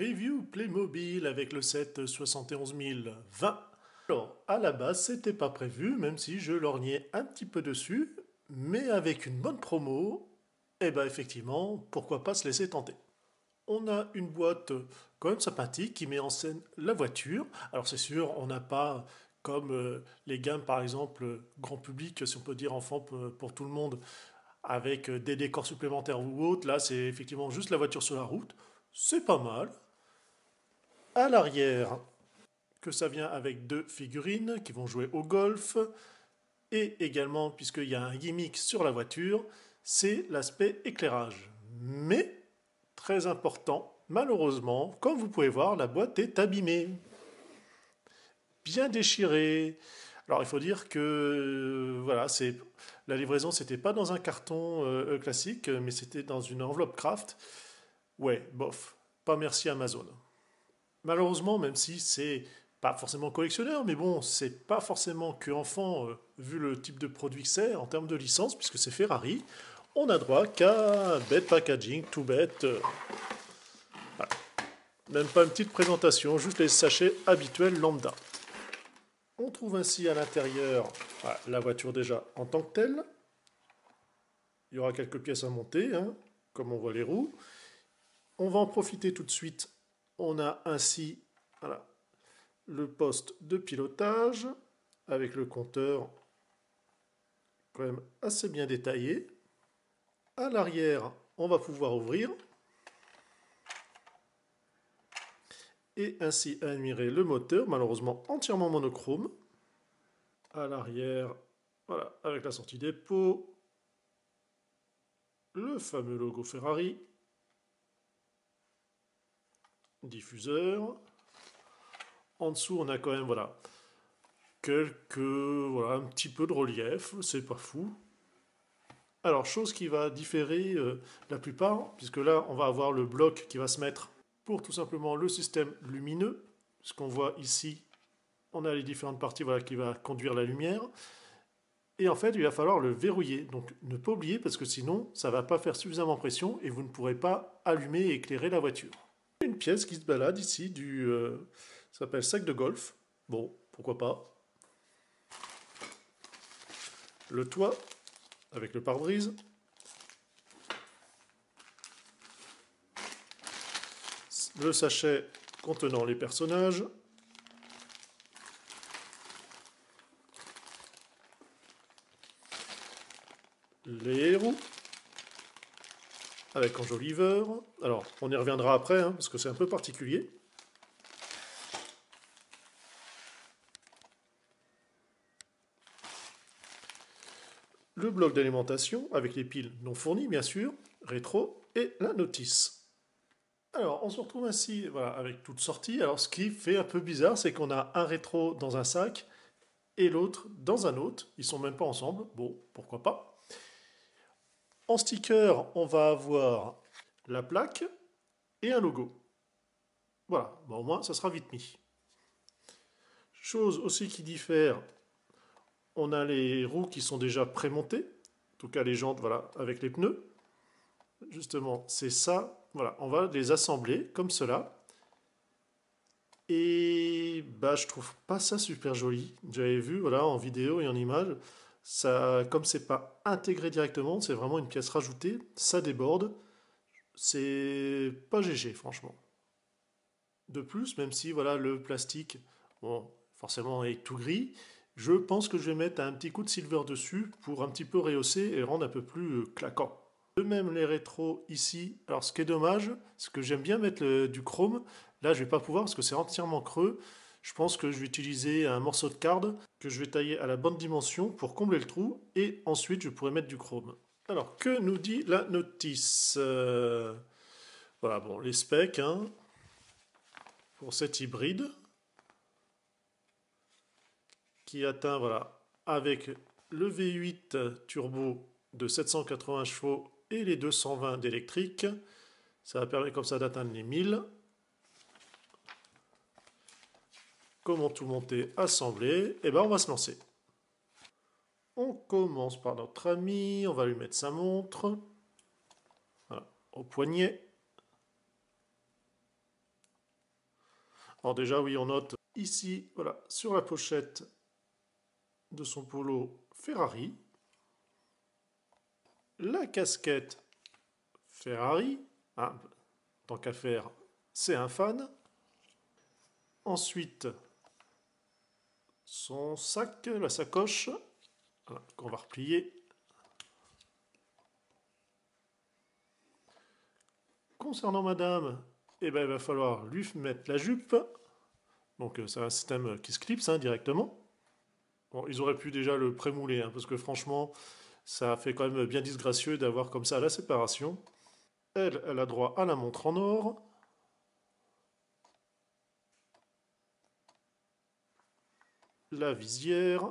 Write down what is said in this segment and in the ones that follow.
Review Playmobil avec le set 71020. Alors, à la base, c'était pas prévu, même si je lorgnais un petit peu dessus, mais avec une bonne promo, eh ben effectivement, pourquoi pas se laisser tenter. On a une boîte quand même sympathique qui met en scène la voiture. Alors c'est sûr, on n'a pas comme les gammes par exemple grand public, si on peut dire enfant pour tout le monde, avec des décors supplémentaires ou autres. Là, c'est effectivement juste la voiture sur la route. C'est pas mal. À l'arrière, que ça vient avec deux figurines qui vont jouer au golf. Et également, puisqu'il y a un gimmick sur la voiture, c'est l'aspect éclairage. Mais, très important, malheureusement, comme vous pouvez voir, la boîte est abîmée. Bien déchirée. Alors il faut dire que voilà, c'est la livraison, c'était pas dans un carton classique, mais c'était dans une enveloppe craft. Ouais, bof. Pas merci Amazon. Malheureusement, même si c'est pas forcément collectionneur, mais bon, c'est pas forcément que enfant, vu le type de produit que c'est en termes de licence, puisque c'est Ferrari, on a droit qu'à bête packaging, tout bête. Voilà. Même pas une petite présentation, juste les sachets habituels lambda. On trouve ainsi à l'intérieur voilà, la voiture déjà en tant que telle. Il y aura quelques pièces à monter, hein, comme on voit les roues. On va en profiter tout de suite. On a ainsi voilà, le poste de pilotage avec le compteur quand même assez bien détaillé. À l'arrière, on va pouvoir ouvrir et ainsi admirer le moteur, malheureusement entièrement monochrome. À l'arrière, voilà, avec la sortie des pots, le fameux logo Ferrari, diffuseur. En dessous, on a quand même voilà, voilà, un petit peu de relief, c'est pas fou. Alors, chose qui va différer la plupart, puisque là, on va avoir le bloc qui va se mettre pour tout simplement le système lumineux. Ce qu'on voit ici, on a les différentes parties voilà, qui va conduire la lumière. Et en fait, il va falloir le verrouiller. Donc, ne pas oublier, parce que sinon, ça ne va pas faire suffisamment pression et vous ne pourrez pas allumer et éclairer la voiture. Une pièce qui se balade ici, ça s'appelle sac de golf. Bon, pourquoi pas. Le toit avec le pare-brise. Le sachet contenant les personnages. Les héros. Avec enjoliveur. Alors, on y reviendra après, hein, parce que c'est un peu particulier. Le bloc d'alimentation, avec les piles non fournies, bien sûr, rétro, et la notice. Alors, on se retrouve ainsi voilà, avec toute sortie. Alors, ce qui fait un peu bizarre, c'est qu'on a un rétro dans un sac et l'autre dans un autre. Ils sont même pas ensemble. Bon, pourquoi pas. En sticker, on va avoir la plaque et un logo. Voilà, bon, au moins, ça sera vite mis. Chose aussi qui diffère, on a les roues qui sont déjà prémontées. En tout cas, les jantes, voilà, avec les pneus. Justement, c'est ça. Voilà, on va les assembler comme cela. Et bah, je trouve pas ça super joli. J'avais vu voilà, en vidéo et en image, ça, comme c'est pas intégré directement, c'est vraiment une pièce rajoutée, ça déborde. C'est pas GG, franchement. De plus, même si voilà, le plastique, bon, forcément est tout gris, je pense que je vais mettre un petit coup de silver dessus pour un petit peu rehausser et rendre un peu plus claquant. De même les rétros ici, alors ce qui est dommage, c'est que j'aime bien mettre du chrome, là je vais pas pouvoir parce que c'est entièrement creux. Je pense que je vais utiliser un morceau de card que je vais tailler à la bonne dimension pour combler le trou et ensuite je pourrai mettre du chrome. Alors que nous dit la notice voilà, bon, les specs hein, pour cet hybride qui atteint voilà, avec le V8 turbo de 780 chevaux et les 220 d'électrique. Ça va permettre comme ça d'atteindre les 1000. Comment tout monter, assembler? Et ben on va se lancer. On commence par notre ami, on va lui mettre sa montre. Voilà, au poignet. Alors déjà, oui, on note ici, voilà, sur la pochette de son polo Ferrari, la casquette Ferrari, ah, tant qu'à faire, c'est un fan. Ensuite, son sac, la sacoche, voilà, qu'on va replier. Concernant madame, eh ben, il va falloir lui mettre la jupe. Donc c'est un système qui se clipse hein, directement. Bon, ils auraient pu déjà le prémouler, hein, parce que franchement, ça fait quand même bien disgracieux d'avoir comme ça la séparation. Elle a droit à la montre en or. La visière.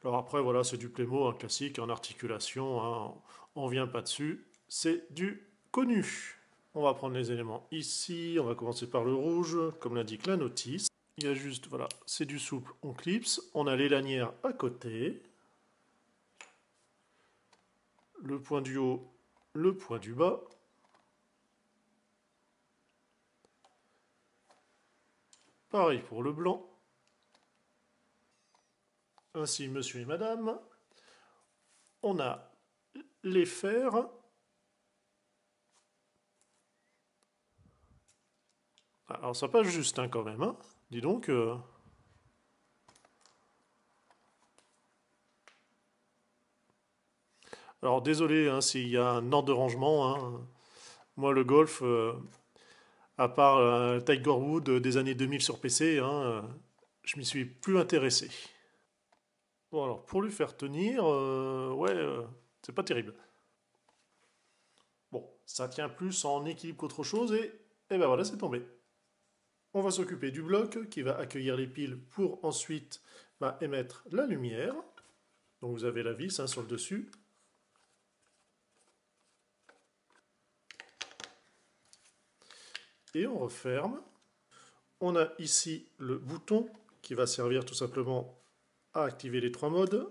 Alors après, voilà, c'est du Playmo, un classique en articulation, hein, on ne vient pas dessus. C'est du connu. On va prendre les éléments ici, on va commencer par le rouge, comme l'indique la notice. Il y a juste, voilà, c'est du souple, on clipse. On a les lanières à côté. Le point du haut, le point du bas. Pareil pour le blanc. Ainsi, monsieur et madame. On a les fers. Alors ça passe juste hein, quand même. Hein. Dis donc. Alors désolé hein, s'il y a un ordre de rangement. Hein. Moi le golf, à part Tiger Wood des années 2000 sur PC, hein, je m'y suis plus intéressé. Bon alors pour lui faire tenir, ouais, c'est pas terrible. Bon, ça tient plus en équilibre qu'autre chose et ben voilà, c'est tombé. On va s'occuper du bloc qui va accueillir les piles pour ensuite émettre la lumière. Donc vous avez la vis hein, sur le dessus. Et on referme. On a ici le bouton qui va servir tout simplement à activer les 3 modes.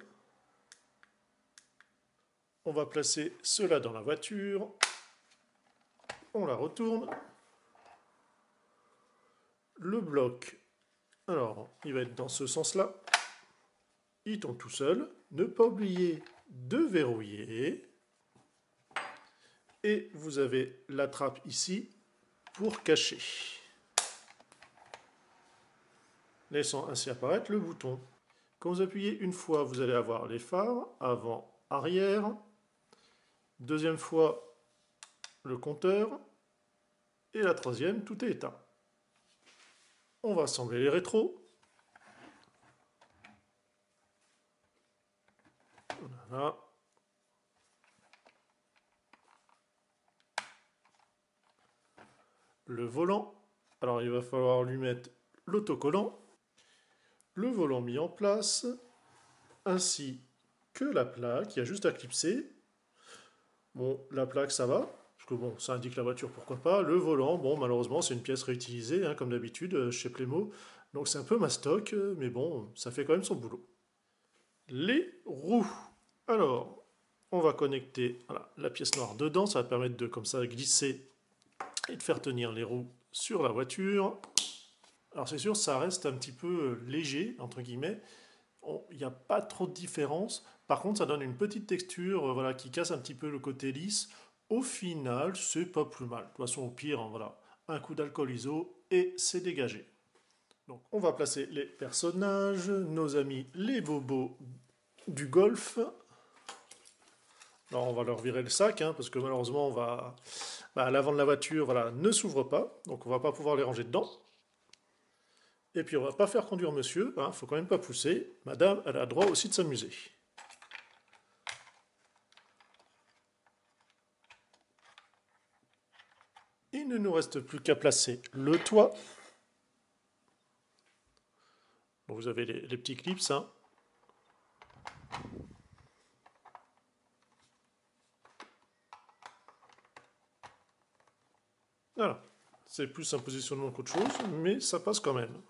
On va placer cela dans la voiture. On la retourne. Le bloc, alors il va être dans ce sens-là. Il tombe tout seul. Ne pas oublier de verrouiller. Et vous avez la trappe ici pour cacher. Laissant ainsi apparaître le bouton. Quand vous appuyez une fois, vous allez avoir les phares, avant, arrière. Deuxième fois, le compteur. Et la troisième, tout est éteint. On va assembler les rétros. Voilà. Le volant. Alors il va falloir lui mettre l'autocollant. Le volant mis en place. Ainsi que la plaque. Il y a juste à clipser. Bon, la plaque ça va. Parce que bon, ça indique la voiture, pourquoi pas. Le volant, bon, malheureusement, c'est une pièce réutilisée, hein, comme d'habitude, chez Playmo. Donc c'est un peu mastoc, mais bon, ça fait quand même son boulot. Les roues. Alors, on va connecter voilà, la pièce noire dedans. Ça va permettre de, comme ça, glisser et de faire tenir les roues sur la voiture. Alors c'est sûr, ça reste un petit peu léger, entre guillemets. Il n'y a pas trop de différence. Par contre, ça donne une petite texture voilà, qui casse un petit peu le côté lisse. Au final, c'est pas plus mal. De toute façon, au pire, hein, voilà, un coup d'alcool iso et c'est dégagé. Donc, on va placer les personnages, nos amis les bobos du golf. Alors, on va leur virer le sac, hein, parce que malheureusement, l'avant de la voiture voilà, ne s'ouvre pas. Donc, on va pas pouvoir les ranger dedans. Et puis, on va pas faire conduire monsieur. Hein, faut quand même pas pousser. Madame, elle a droit aussi de s'amuser. Il ne nous reste plus qu'à placer le toit. Bon, vous avez les petits clips, hein. Voilà. C'est plus un positionnement qu'autre chose, mais ça passe quand même.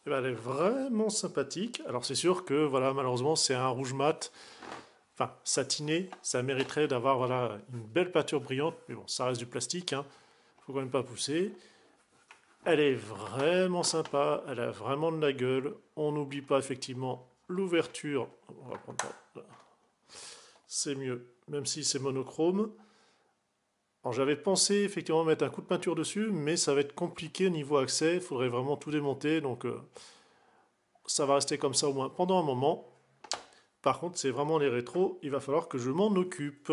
Et ben, elle est vraiment sympathique. Alors c'est sûr que voilà, malheureusement, c'est un rouge mat. enfin satinée, ça mériterait d'avoir voilà, une belle peinture brillante, mais bon, ça reste du plastique, hein, faut quand même pas pousser. Elle est vraiment sympa, elle a vraiment de la gueule. On n'oublie pas effectivement l'ouverture. On va prendre ça. C'est mieux, même si c'est monochrome. Alors j'avais pensé effectivement mettre un coup de peinture dessus, mais ça va être compliqué niveau accès. Il faudrait vraiment tout démonter, donc ça va rester comme ça au moins pendant un moment. Par contre, c'est vraiment les rétros, il va falloir que je m'en occupe.